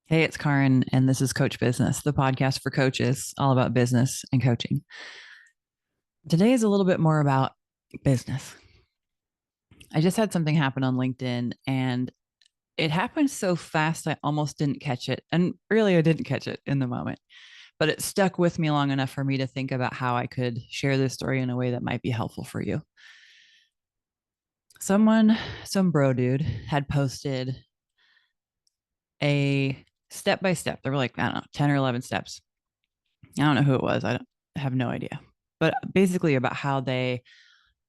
Hey, it's Caryn, and this is Coach Business, the podcast for coaches, all about business and coaching. Today is a little bit more about business. I just had something happen on LinkedIn, and it happened so fast, I almost didn't catch it. And really, I didn't catch it in the moment, but it stuck with me long enough for me to think about how I could share this story in a way that might be helpful for you. Some bro dude had posted a step by step. There were like, I don't know, 10 or 11 steps. I don't know who it was. I have no idea. But basically, about how they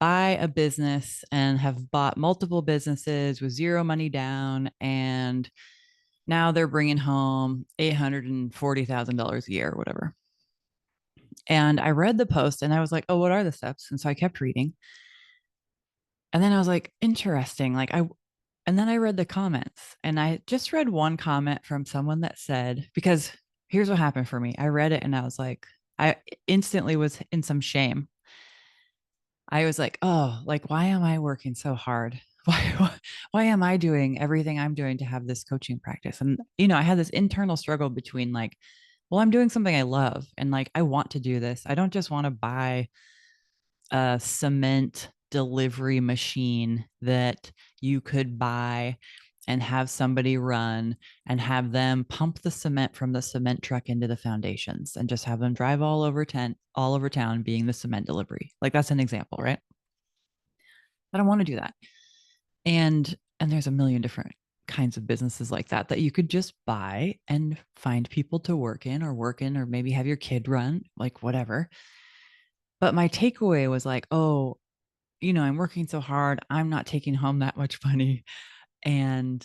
buy a business and have bought multiple businesses with zero money down. And now they're bringing home $840,000 a year or whatever. And I read the post and I was like, oh, what are the steps? And so I kept reading. And then I was like, interesting. And then I read the comments and I just read one comment from someone that said, because here's what happened for me. I read it and I was like, I instantly was in some shame. I was like, oh, like, why am I working so hard? Why am I doing everything I'm doing to have this coaching practice? And, I had this internal struggle between like, well, I'm doing something I love and like, I want to do this. I don't just want to buy a cement delivery machine that you could buy and have somebody run and have them pump the cement from the cement truck into the foundations and just have them drive all over town being the cement delivery. Like that's an example, right? I don't want to do that. And there's a million different kinds of businesses like that you could just buy and find people to work in or maybe have your kid run, like whatever. But my takeaway was like, oh, I'm working so hard. I'm not taking home that much money. And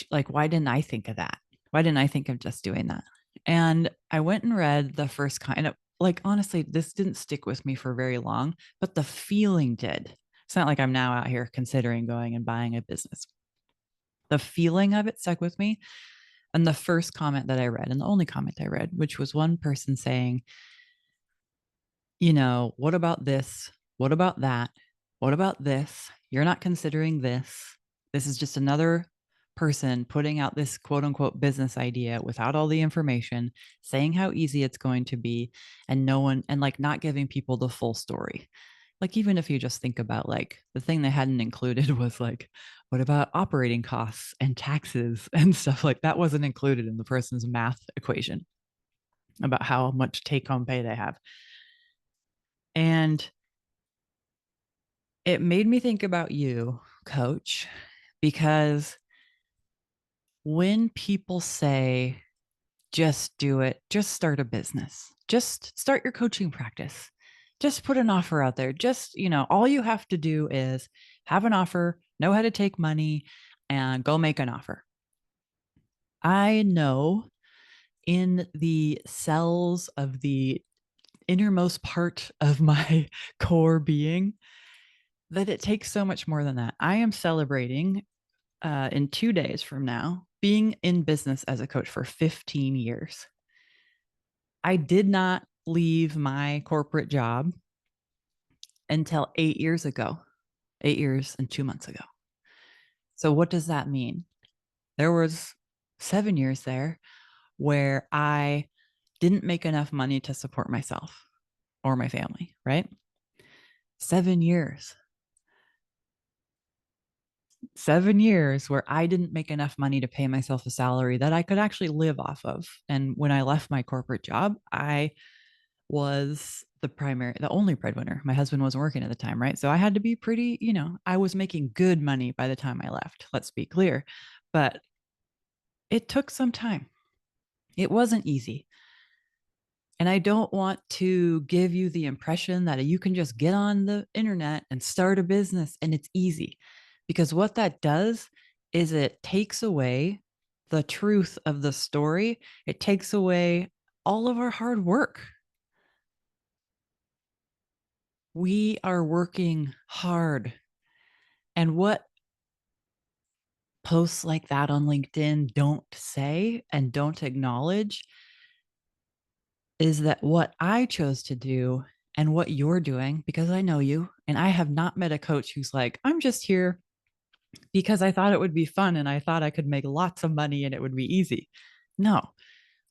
like, why didn't I think of that? Why didn't I think of just doing that? And I went and read the first kind of like, honestly, this didn't stick with me for very long, but the feeling did. It's not like I'm now out here considering going and buying a business. The feeling of it stuck with me. And the first comment that I read, and the only comment I read, which was one person saying, what about this? What about that? What about this? You're not considering this. This is just another person putting out this quote unquote business idea without all the information, saying how easy it's going to be, and no one, and like not giving people the full story. Like, even if you just think about like the thing they hadn't included was like, what about operating costs and taxes and stuff like that wasn't included in the person's math equation about how much take home pay they have. And it made me think about you, coach, because when people say, just do it, just start a business, just start your coaching practice, just put an offer out there, just, all you have to do is have an offer, know how to take money, and go make an offer. I know in the cells of the innermost part of my core being that it takes so much more than that. I am celebrating in 2 days from now being in business as a coach for 15 years. I did not leave my corporate job until 8 years ago, 8 years and 2 months ago. So, what does that mean? There was 7 years there where I didn't make enough money to support myself or my family, right? 7 years. 7 years where I didn't make enough money to pay myself a salary that I could actually live off of. And when I left my corporate job, I was the only breadwinner. My husband wasn't working at the time, right? So I had to be pretty, I was making good money by the time I left. Let's be clear. But it took some time. It wasn't easy. And I don't want to give you the impression that you can just get on the internet and start a business and it's easy. Because what that does is it takes away the truth of the story, it takes away all of our hard work. We are working hard. And what posts like that on LinkedIn don't say and don't acknowledge is that what I chose to do and what you're doing, because I know you and I have not met a coach who's like, I'm just here because I thought it would be fun and I thought I could make lots of money and it would be easy. No,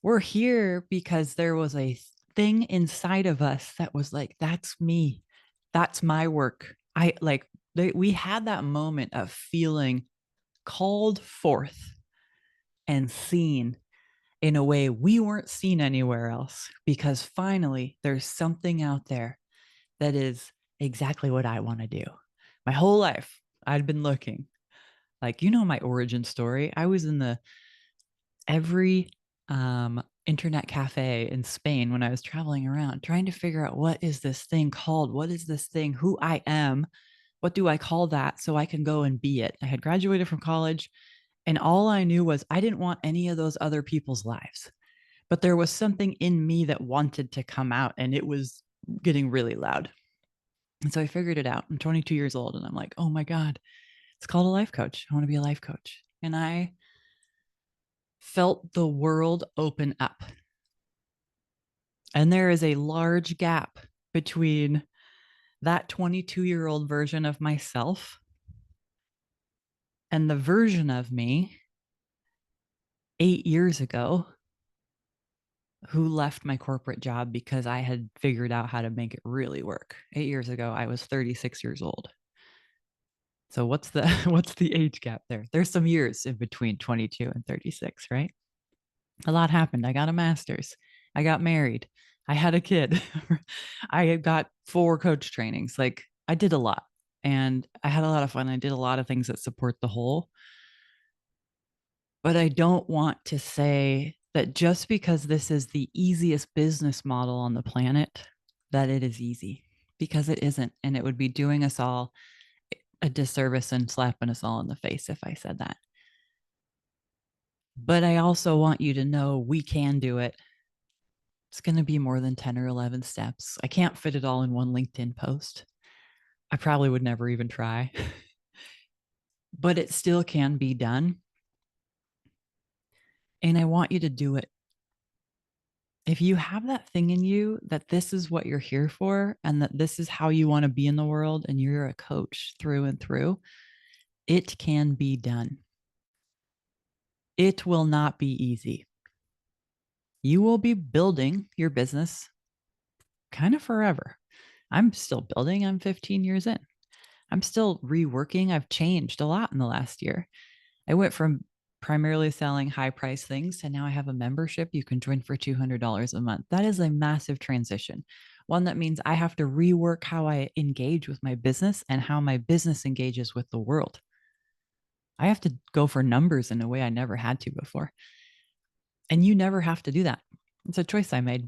we're here because there was a thing inside of us that was like, that's me. That's my work. We had that moment of feeling called forth and seen in a way we weren't seen anywhere else, because finally there's something out there that is exactly what I want to do. My whole life, I'd been looking. Like, my origin story. I was in every internet cafe in Spain when I was traveling around, trying to figure out, what is this thing called? What is this thing? Who I am? What do I call that so I can go and be it? I had graduated from college, and all I knew was I didn't want any of those other people's lives. But there was something in me that wanted to come out, and it was getting really loud. And so I figured it out. I'm 22 years old, and I'm like, oh my God, it's called a life coach. I want to be a life coach. And I felt the world open up. And there is a large gap between that 22-year-old version of myself and the version of me 8 years ago who left my corporate job because I had figured out how to make it really work. 8 years ago, I was 36 years old. So what's the what's the age gap there? There's some years in between 22 and 36, right? A lot happened. I got a master's. I got married. I had a kid. I got 4 coach trainings. Like, I did a lot, and I had a lot of fun. I did a lot of things that support the whole. But I don't want to say that just because this is the easiest business model on the planet, that it is easy, because it isn't. And it would be doing us all a disservice and slapping us all in the face if I said that. But I also want you to know we can do it. It's going to be more than 10 or 11 steps. I can't fit it all in one LinkedIn post. I probably would never even try, but it still can be done. And I want you to do it. If you have that thing in you that this is what you're here for, and that this is how you want to be in the world, and you're a coach through and through, it can be done. It will not be easy. You will be building your business kind of forever. I'm still building. I'm 15 years in. I'm still reworking. I've changed a lot in the last year. I went from primarily selling high price things to now I have a membership you can join for $200 a month. That is a massive transition. One that means I have to rework how I engage with my business and how my business engages with the world. I have to go for numbers in a way I never had to before. And you never have to do that. It's a choice I made.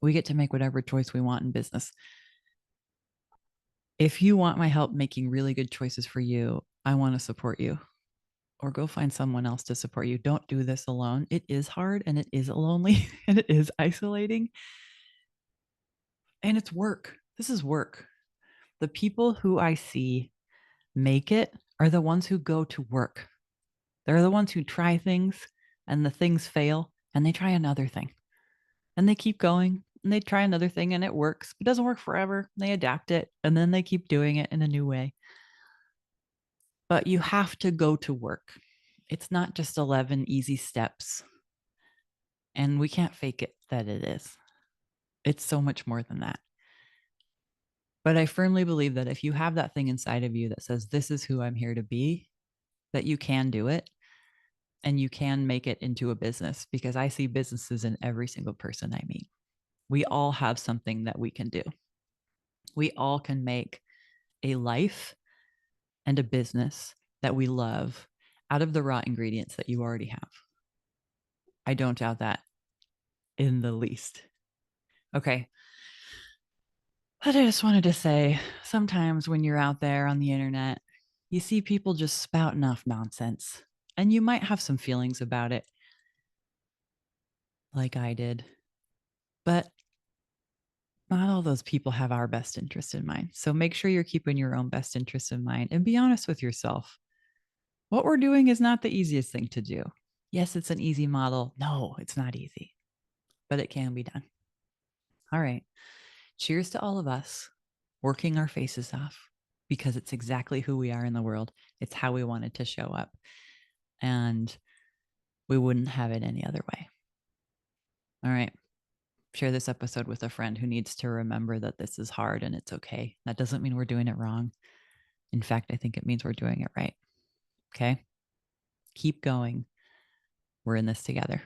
We get to make whatever choice we want in business. If you want my help making really good choices for you, I want to support you. Or go find someone else to support you. Don't do this alone. It is hard, and it is lonely, and it is isolating, and it's work. This is work. The people who I see make it are the ones who go to work. They're the ones who try things, and the things fail, and they try another thing, and they keep going, and they try another thing, and it works. It doesn't work forever. They adapt it, and then they keep doing it in a new way. But you have to go to work. It's not just 11 easy steps. And we can't fake it that it is. It's so much more than that. But I firmly believe that if you have that thing inside of you that says, this is who I'm here to be, that you can do it, and you can make it into a business, because I see businesses in every single person I meet. We all have something that we can do. We all can make a life and a business that we love out of the raw ingredients that you already have. I don't doubt that in the least. Okay. But I just wanted to say, sometimes when you're out there on the internet, you see people just spouting off nonsense, and you might have some feelings about it, like I did. But not all those people have our best interest in mind. So make sure you're keeping your own best interest in mind, and be honest with yourself. What we're doing is not the easiest thing to do. Yes, it's an easy model. No, it's not easy, but it can be done. All right. Cheers to all of us working our faces off. because it's exactly who we are in the world. It's how we wanted to show up. And we wouldn't have it any other way. All right. Share this episode with a friend who needs to remember that this is hard and it's okay. That doesn't mean we're doing it wrong. In fact, I think it means we're doing it right. Okay. Keep going. We're in this together.